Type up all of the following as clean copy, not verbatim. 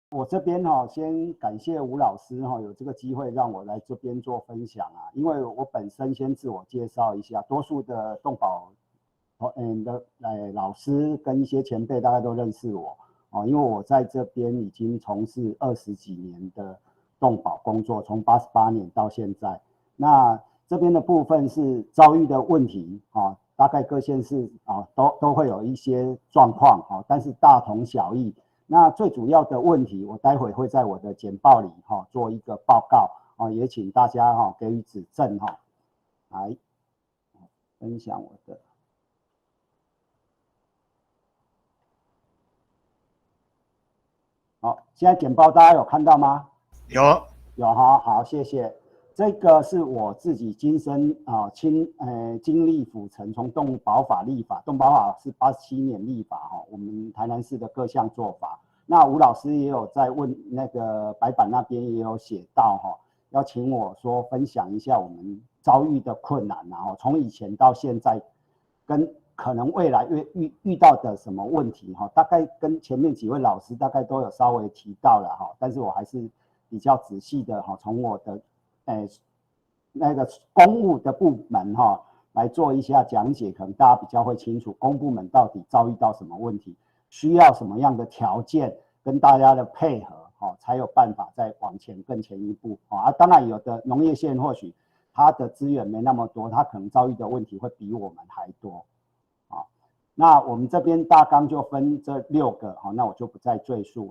我这边先感谢吴老师有这个机会让我来这边做分享啊。因为我本身先自我介绍一下，多数的动保的老师跟一些前辈大概都认识我因为我在这边已经从事20几年的动保工作，从88年到现在。那这边的部分是遭遇的问题大概各县市都会有一些状况但是大同小异。那最主要的问题，我待会会在我的简报里做一个报告也请大家给予指正来分享我的。好，现在简报大家有看到吗？有。好，谢谢。这个是我自己亲身经历府城，从动保法立法，动保法是87年立法我们台南市的各项做法。那吴老师也有在问那个白板那边也有写到要请我说分享一下我们遭遇的困难从以前到现在跟可能未来遇到的什么问题大概跟前面几位老师大概都有稍微提到了但是我还是比较仔细的从我的那个公务的部门来做一下讲解，可能大家比较会清楚公部门到底遭遇到什么问题，需要什么样的条件跟大家的配合才有办法再往前更前一步当然有的农业县或许它的资源没那么多，它可能遭遇的问题会比我们还多那我们这边大纲就分这6个那我就不再赘述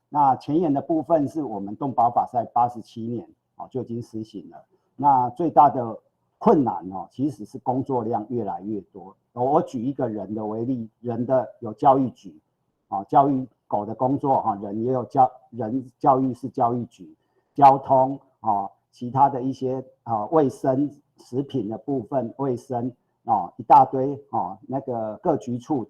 那前言的部分是我们动保法在87年就已经施行了。那最大的困难其实是工作量越来越多。我举一个人的为例，人的有教育局教育狗的工作人也有人教育是教育局，交通其他的一些卫生食品的部分卫生一大堆那个各局处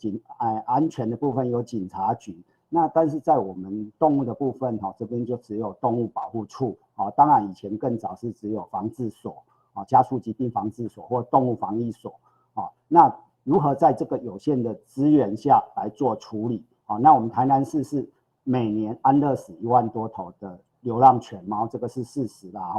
安全的部分有警察局。那但是在我们动物的部分这边就只有动物保护处当然以前更早是只有防治所家畜疾病防治所或动物防疫所那如何在这个有限的资源下来做处理那我们台南市是每年安乐死1万多头的流浪犬猫，这个是事实啦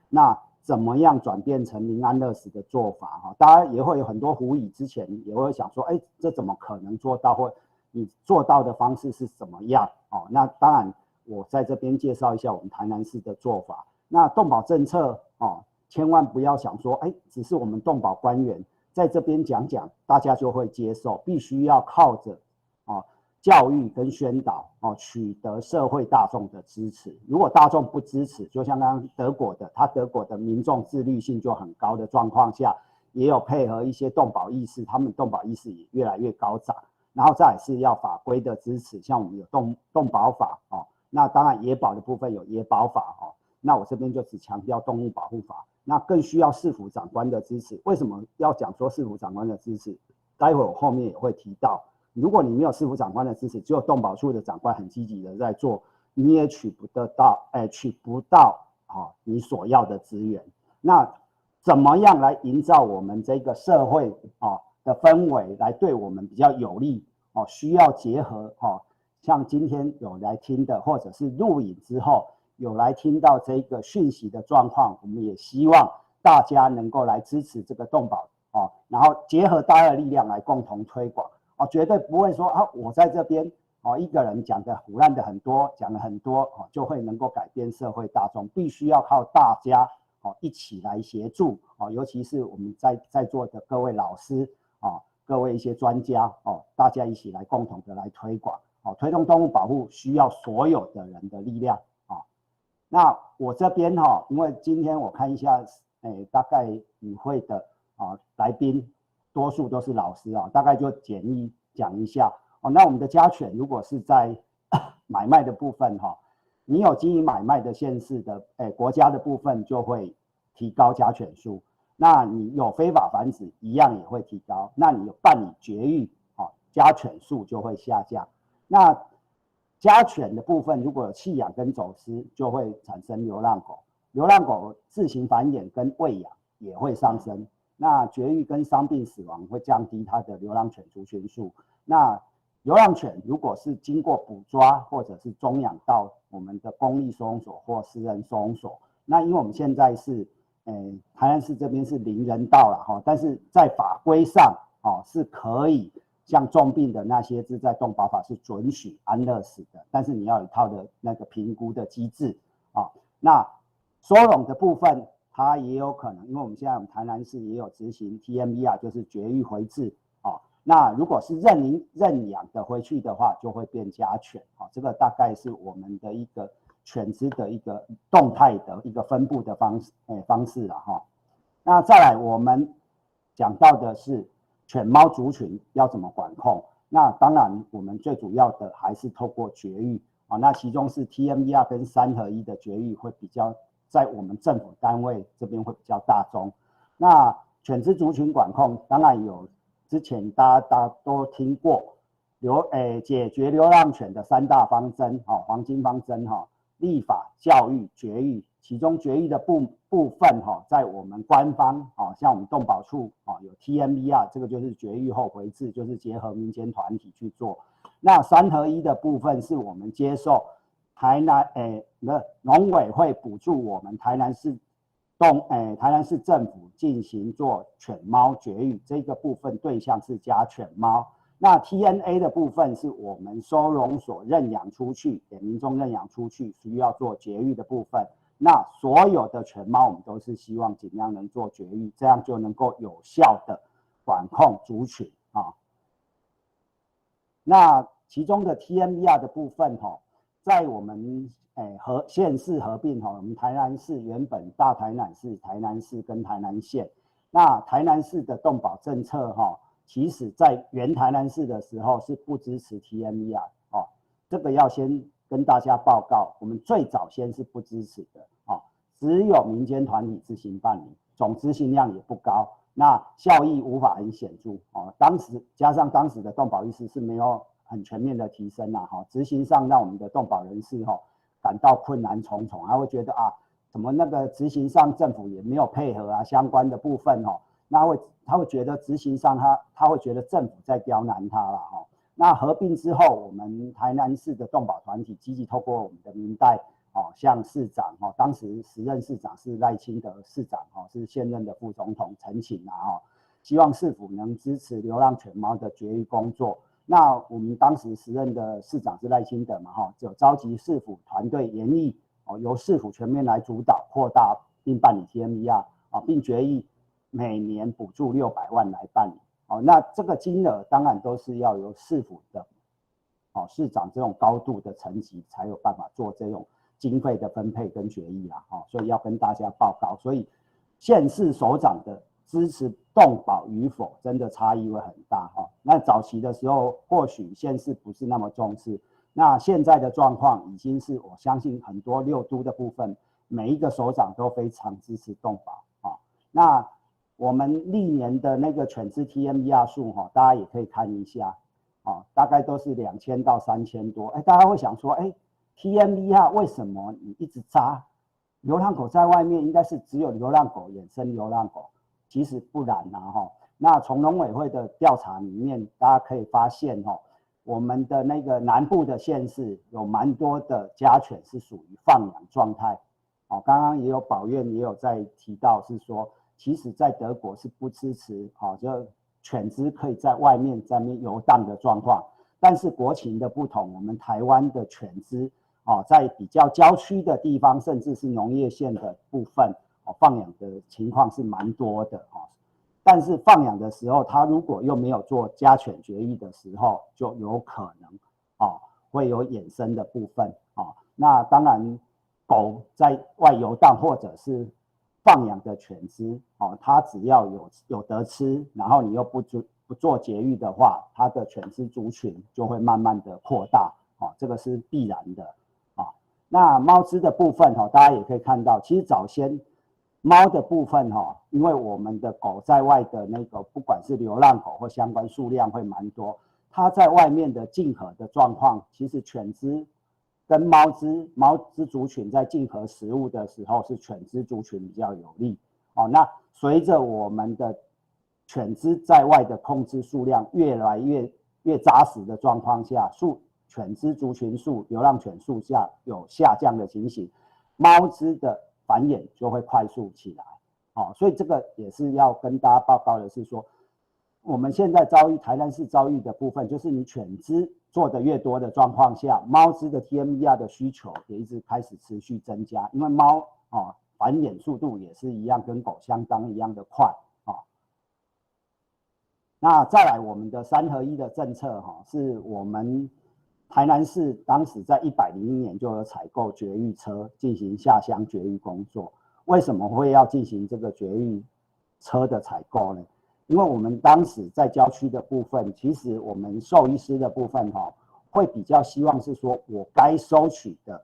那怎么样转变成零安乐死的做法大家也会有很多狐疑，之前也会想说这怎么可能做到，或你做到的方式是怎么样那当然我在这边介绍一下我们台南市的做法。那动保政策千万不要想说只是我们动保官员在这边讲讲大家就会接受，必须要靠着教育跟宣导取得社会大众的支持。如果大众不支持，就像刚刚德国的民众自律性就很高的状况下，也有配合一些动保意识，他们动保意识也越来越高涨。然后再来是要法规的支持，像我们有动保法那当然野保的部分有野保法那我这边就只强调动物保护法。那更需要市府长官的支持。为什么要讲说市府长官的支持？待会我后面也会提到，如果你没有市府长官的支持，只有动保处的长官很积极的在做，你也取不到你所要的资源。那怎么样来营造我们这个社会的氛围，来对我们比较有利需要结合像今天有来听的，或者是录影之后有来听到这个讯息的状况，我们也希望大家能够来支持这个动保然后结合大家的力量来共同推广绝对不会说我在这边一个人讲的胡乱的很多，讲了很多就会能够改变社会大众，必须要靠大家一起来协助尤其是我们在座的各位老师各位一些专家大家一起来共同的来推广推动动物保护需要所有的人的力量那我这边因为今天我看一下大概与会的来宾多数都是老师大概就简易讲一下那我们的家犬如果是在买卖的部分你有经营买卖的县市的国家的部分就会提高家犬数，那你有非法繁殖一样也会提高，那你有办理绝育家犬数就会下降。那家犬的部分如果有弃养跟走失，就会产生流浪狗，流浪狗自行繁衍跟喂养也会上升，那绝育跟伤病死亡会降低它的流浪犬族群数。那流浪犬如果是经过捕抓或者是终养到我们的公立收容所或私人收容所，那因为我们现在是，台南市这边是零人道了哈，但是在法规上是可以像重病的那些是在动保法是准许安乐死的，但是你要有一套的那个评估的机制那收容的部分，它也有可能，因为我们现在台南市也有执行 TMBR， 就是绝育回治那如果是认养的回去的话，就会变家犬这个大概是我们的一个犬只的一个动态的一个分布的方式了那再来我们讲到的是犬猫族群要怎么管控，那当然我们最主要的还是透过绝育那其中是 TMBR 跟3合1的绝育会比较在我们政府单位这边会比较大宗。那犬只族群管控当然有之前大家都听过解决流浪犬的3大方针黄金方针立法、教育、绝育，其中绝育的部分在我们官方像我们动保处有 TMBR， 这个就是绝育后回治，就是结合民间团体去做。那3合1的部分是我们接受台南农委会补助我们台南市政府进行做犬猫绝育，这个部分对象是家犬猫。那 TNA 的部分是我们收容所认养出去，给民众认养出去，需要做绝育的部分。那所有的犬猫我们都是希望尽量能做绝育，这样就能够有效的管控族群那其中的 TMBR 的部分在我们县市合并我们台南市原本大台南市、台南市跟台南县，那台南市的动保政策其实在原台南市的时候是不支持 TMBR 这个要先跟大家报告，我们最早先是不支持的只有民间团体自行办理，总执行量也不高，那效益无法很显著当时加上当时的动保意识是没有很全面的提升执行上让我们的动保人士感到困难重重，他会觉得怎么那个执行上政府也没有配合相关的部分那他会觉得执行上他会觉得政府在刁难他了那合并之后，我们台南市的动保团体积极透过我们的民代像市长当时时任市长是赖清德市长是现任的副总统陈请希望市府能支持流浪犬猫的绝育工作。那我们当时时任的市长是赖清德就召集市府团队研议由市府全面来主导扩大并办理 TMBR 并决议每年补助600万来办理那这个金额当然都是要由市府的市长这种高度的层级才有办法做这种经费的分配跟决议所以要跟大家报告，所以县市首长的支持动保与否真的差异会很大那早期的时候或许县市不是那么重视，那现在的状况已经是我相信很多6都的部分每一个首长都非常支持动保那我们历年的那个犬只 TMBR 数大家也可以看一下大概都是2000到3000多大家会想说TMBR 为什么你一直扎流浪狗在外面应该是只有流浪狗衍生流浪狗，其实不然那从农委会的调查里面大家可以发现我们的那个南部的县市有蛮多的家犬是属于放养状态刚刚也有保院也有在提到是说其实在德国是不支持就犬只可以在外面在那边游荡的状况，但是国情的不同，我们台湾的犬只在比较郊区的地方甚至是农业县的部分放养的情况是蛮多的但是放养的时候它如果又没有做家犬绝育的时候就有可能会有衍生的部分那当然狗在外游荡或者是放养的犬只它只要有得吃，然后你又不做绝育的话，它的犬只族群就会慢慢的扩大这个是必然的那猫只的部分大家也可以看到，其实早先猫的部分因为我们的狗在外的那个不管是流浪狗或相关数量会蛮多，它在外面的竞合的状况，其实犬只跟猫只族群在竞合食物的时候是犬只族群比较有利那随着我们的犬只在外的控制数量越来越越扎实的状况下，犬只族群数、流浪犬数有下降的情形，猫只的繁衍就会快速起来。所以这个也是要跟大家报告的是说，我们现在台南市遭遇的部分，就是你犬只做的越多的状况下，猫只的 TMER 的需求也一直开始持续增加，因为猫繁衍速度也是一样，跟狗相当一样的快。那再来我们的3合1的政策是我们台南市当时在101年就有采购绝育车进行下乡绝育工作。为什么会要进行这个绝育车的采购呢？因为我们当时在郊区的部分，其实我们兽医师的部分会比较希望是说我该收取的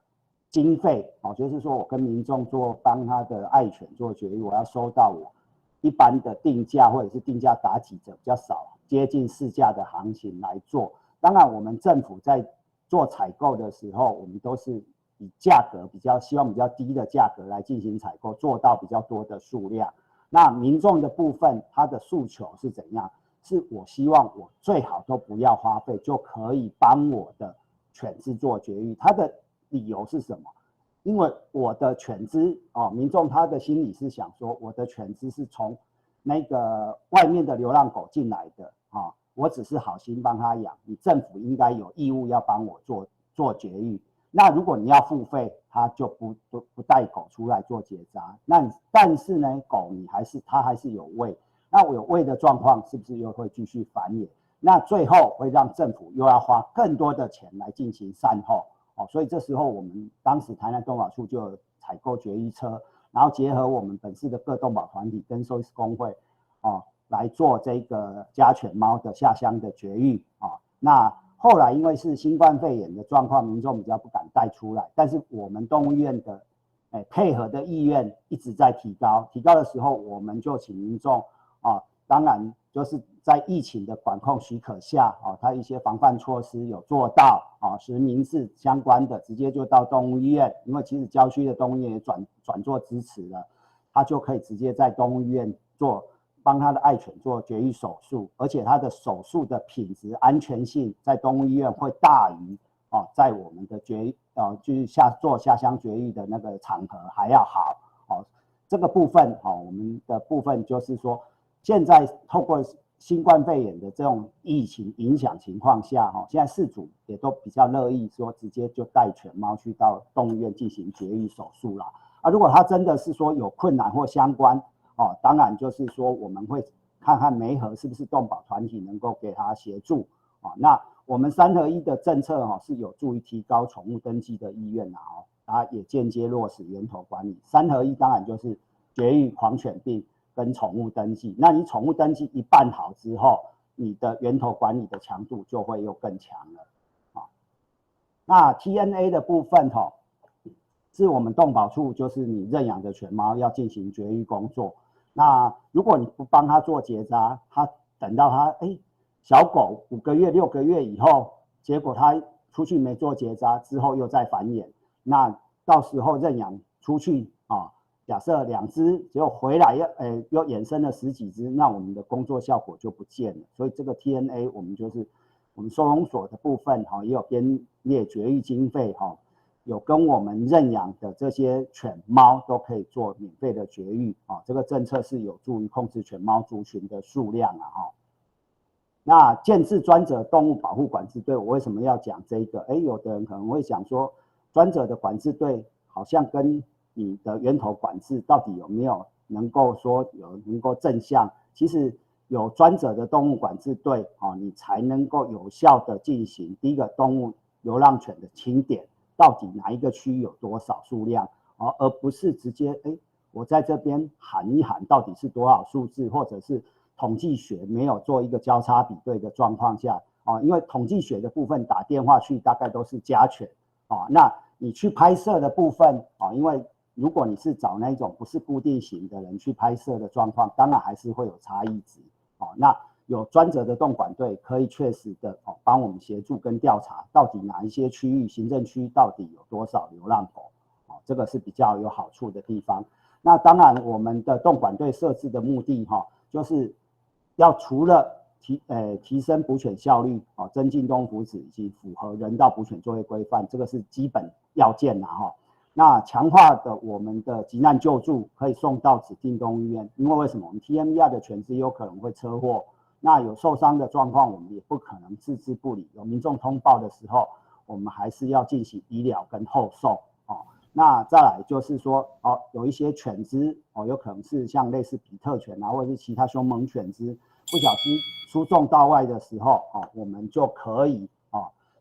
经费就是说我跟民众帮他的爱犬做绝育，我要收到我一般的定价或者是定价打几折比较少，接近市价的行情来做。当然我们政府在做采购的时候，我们都是以价格希望比较低的价格来进行采购，做到比较多的数量。那民众的部分，他的诉求是怎样？是我希望我最好都不要花费，就可以帮我的犬只做绝育。他的理由是什么？因为我的犬只民众他的心里是想说，我的犬只是从那个外面的流浪狗进来的我只是好心帮他养，你政府应该有义务要帮我做绝育。那如果你要付费，他就不带狗出来做结扎。但是呢，狗它还是有胃，那我有胃的状况，是不是又会继续繁衍？那最后会让政府又要花更多的钱来进行善后所以这时候我们当时台南动保处就有采购绝育车，然后结合我们本市的各动保团体跟兽医师公会来做这个家犬猫的下乡的绝育那后来因为是新冠肺炎的状况，民众比较不敢带出来，但是我们动物院的配合的意愿一直在提高的时候，我们就请民众当然就是在疫情的管控许可下它一些防范措施有做到实名制相关的直接就到动物医院，因为其实郊区的动物医院也转做支持了，他就可以直接在动物医院帮他的爱犬做绝育手术，而且他的手术的品质安全性在动物医院会大于在我们的就是做下乡绝育的那个场合还要好这个部分我们的部分就是说，现在透过新冠肺炎的这种疫情影响情况下现在饲主也都比较乐意说直接就带犬猫去到动物院进行绝育手术啦如果他真的是说有困难或相关当然就是说我们会看看媒合是不是动保团体能够给他协助那我们3合1的政策是有助于提高宠物登记的意愿它也间接落实源头管理。3合1当然就是绝育、狂犬病跟宠物登记。那你宠物登记一办好之后，你的源头管理的强度就会又更强了那 TNA 的部分是我们动保处就是你认养的犬猫要进行绝育工作。那如果你不帮他做结扎，他等到他小狗5个月6个月以后，结果他出去没做结扎之后又再繁衍，那到时候认养出去假设2只，结果回来又衍生了10几只，那我们的工作效果就不见了。所以这个 TNA 我们就是我们收容所的部分也有编列绝育经费有跟我们认养的这些犬猫都可以做免费的绝育这个政策是有助于控制犬猫族群的数量那建制专责动物保护管制队，我为什么要讲这个？有的人可能会想说，专责的管制队好像跟你的源头管制到底有没有能够正向？其实有专责的动物管制队你才能够有效的进行第一个动物流浪犬的清点。到底哪一个区有多少数量而不是直接我在这边喊一喊到底是多少数字，或者是统计学没有做一个交叉比对的状况下因为统计学的部分打电话去大概都是家犬那你去拍摄的部分因为如果你是找那种不是固定型的人去拍摄的状况，当然还是会有差异值那有专责的动管队可以确实的帮我们协助跟调查，到底哪一些区域行政区到底有多少流浪狗这个是比较有好处的地方。那当然我们的动管队设置的目的就是要除了提升捕犬效率，增进动物福祉以及符合人道捕犬作业规范，这个是基本要件哈。那强化的我们的急难救助可以送到指定动物医院，因为为什么？我们 TMBR 的犬只有可能会车祸，那有受伤的状况，我们也不可能置之不理。有民众通报的时候，我们还是要进行医疗跟后送。那再来就是说，有一些犬只有可能是像类似比特犬啊，或者是其他凶猛犬只，不小心输送到外的时候，我们就可以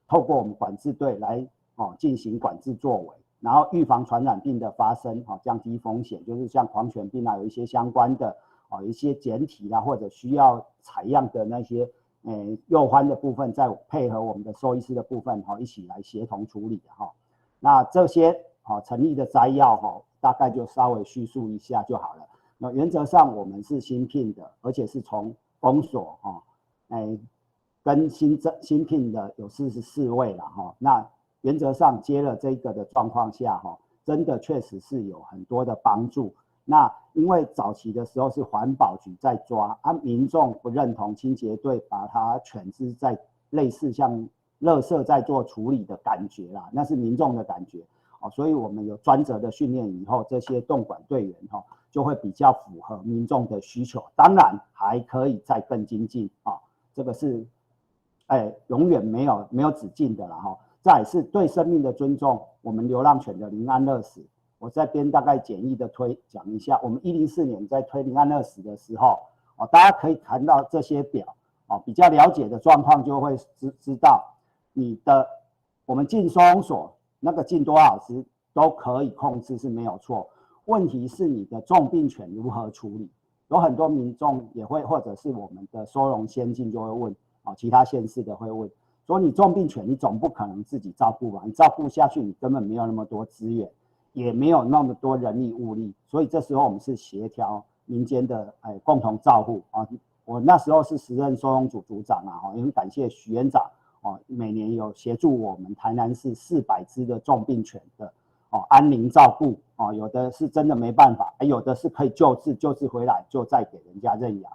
透过我们管制队来进行管制作为，然后预防传染病的发生，降低风险，就是像狂犬病啊，有一些相关的一些检体啊，或者需要采样的那些幼獾的部分，再配合我们的兽医师的部分一起来协同处理哈。那这些成立的摘要大概就稍微叙述一下就好了。那原则上我们是新聘的，而且是从公所跟新聘的有44位了哈。那原则上接了这个的状况下真的确实是有很多的帮助。那因为早期的时候是环保局在抓民众不认同清洁队把它犬只在类似像垃圾在做处理的感觉啦，那是民众的感觉所以我们有专责的训练以后，这些动管队员就会比较符合民众的需求，当然还可以再更精进这个是永远没有止境的啦再来是对生命的尊重，我们流浪犬的零安乐死，我这边大概简易的讲一下，我们104年在推零安乐死的时候大家可以看到这些表比较了解的状况就会知道我们进收容所那个进多少只都可以控制是没有错，问题是你的重病犬如何处理？有很多民众也会，或者是我们的收容先进就会问其他县市的会问说，你重病犬你总不可能自己照顾吧？你照顾下去，你根本没有那么多资源，也没有那么多人力物力，所以这时候我们是协调民间的共同照护我那时候是时任收容组组长也很感谢许院长每年有协助我们台南市400只的重病犬的安宁照顾有的是真的没办法，有的是可以救治回来就再给人家认养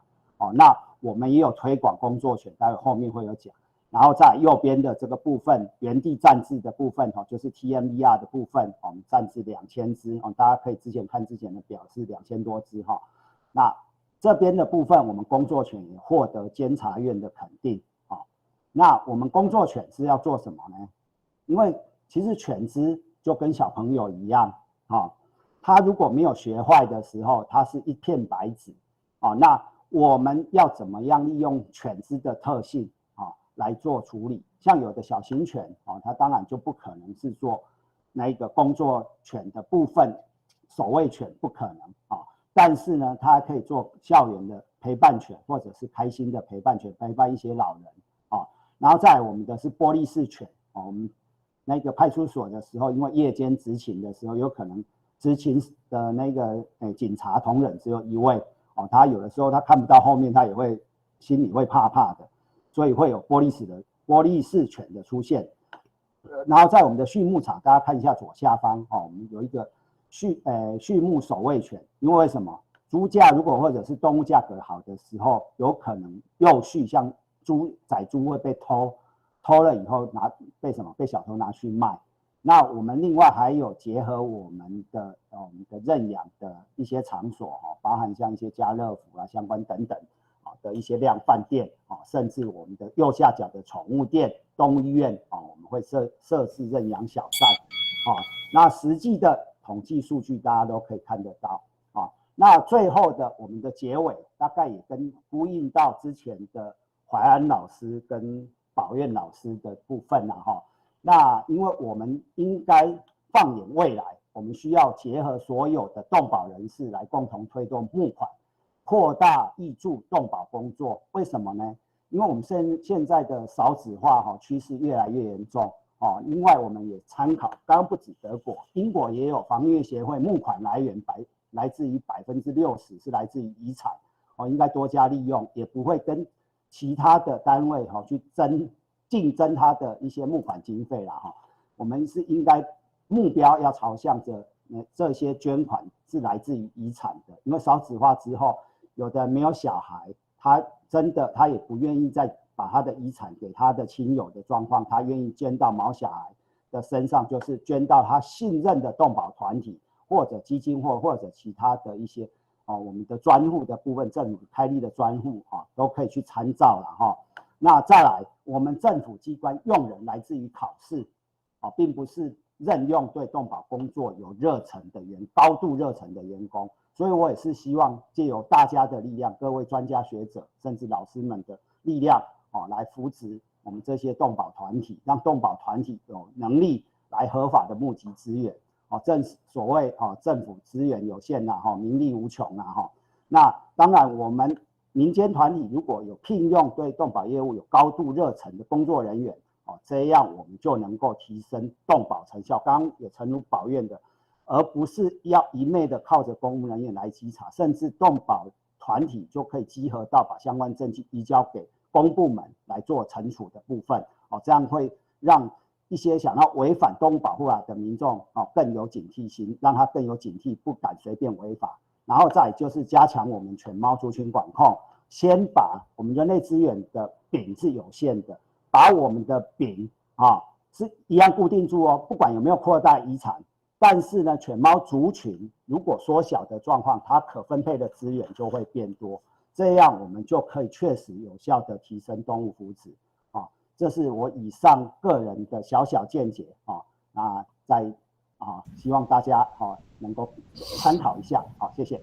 那我们也有推广工作犬，待会后面会有讲。然后在右边的这个部分，原地暂置的部分就是 TMBR 的部分我们暂置2000只大家可以看之前的表是2000多只那这边的部分，我们工作犬也获得监察院的肯定那我们工作犬是要做什么呢？因为其实犬只就跟小朋友一样他如果没有学坏的时候，他是一片白纸那我们要怎么样利用犬只的特性来做处理？像有的小型犬它当然就不可能是做那一个工作犬的部分，守卫犬不可能但是呢，它可以做校园的陪伴犬，或者是开心的陪伴犬，陪伴一些老人然后再来我们的是玻璃式犬我们那个派出所的时候，因为夜间执勤的时候，有可能执勤的那个警察同仁只有1位他有的时候他看不到后面，他也会心里会怕怕的，所以会有玻璃式犬的出现。然后在我们的畜牧场，大家看一下左下方我们有一个畜牧守卫犬，因为什么？猪价如果或者是动物价格好的时候，有可能幼畜像宰猪会被偷了以后被小偷拿去卖。那我们另外还有结合我们的认养的一些场所包含像一些家乐福相关等等的一些量贩店甚至我们的右下角的宠物店、动物医院我们会设置认养小站那实际的统计数据大家都可以看得到那最后的我们的结尾大概也呼应到之前的怀安老师跟宝燕老师的部分那因为我们应该放眼未来，我们需要结合所有的动保人士来共同推动募款，扩大挹注动保工作。为什么呢？因为我们现在的少子化趋势越来越严重另外我们也参考，刚刚不止德国，英国也有防虐协会募款来源来自于60%是来自于遗产应该多加利用，也不会跟其他的单位去竞争它的一些募款经费啦我们是应该目标要朝向着这些捐款是来自于遗产的，因为少子化之后，有的没有小孩，他真的他也不愿意再把他的遗产给他的亲友的状况，他愿意捐到毛小孩的身上，就是捐到他信任的动保团体或者基金会或者其他的一些我们的专户的部分，政府开立的专户都可以去参照了那再来，我们政府机关用人来自于考试并不是任用对动保工作有热忱的高度热忱的员工。所以我也是希望借由大家的力量，各位专家学者甚至老师们的力量来扶持我们这些动保团体，让动保团体有能力来合法的募集资源正所谓政府资源有限名利无穷那当然我们民间团体如果有聘用对动保业务有高度热忱的工作人员这样我们就能够提升动保成效。刚刚也诚如保院的，而不是要一昧的靠着公务人员来稽查，甚至动保团体就可以集合到把相关证据移交给公部门来做惩处的部分这样会让一些想要违反动物保护法的民众更有警惕心，让他更有警惕，不敢随便违法。然后再就是加强我们犬猫族群管控，先把我们人类资源的饼是有限的，把我们的饼是一样固定住不管有没有扩大遗产。但是呢，犬猫族群如果缩小的状况，它可分配的资源就会变多，这样我们就可以确实有效的提升动物福祉这是我以上个人的小小见解希望大家能够参考一下谢谢。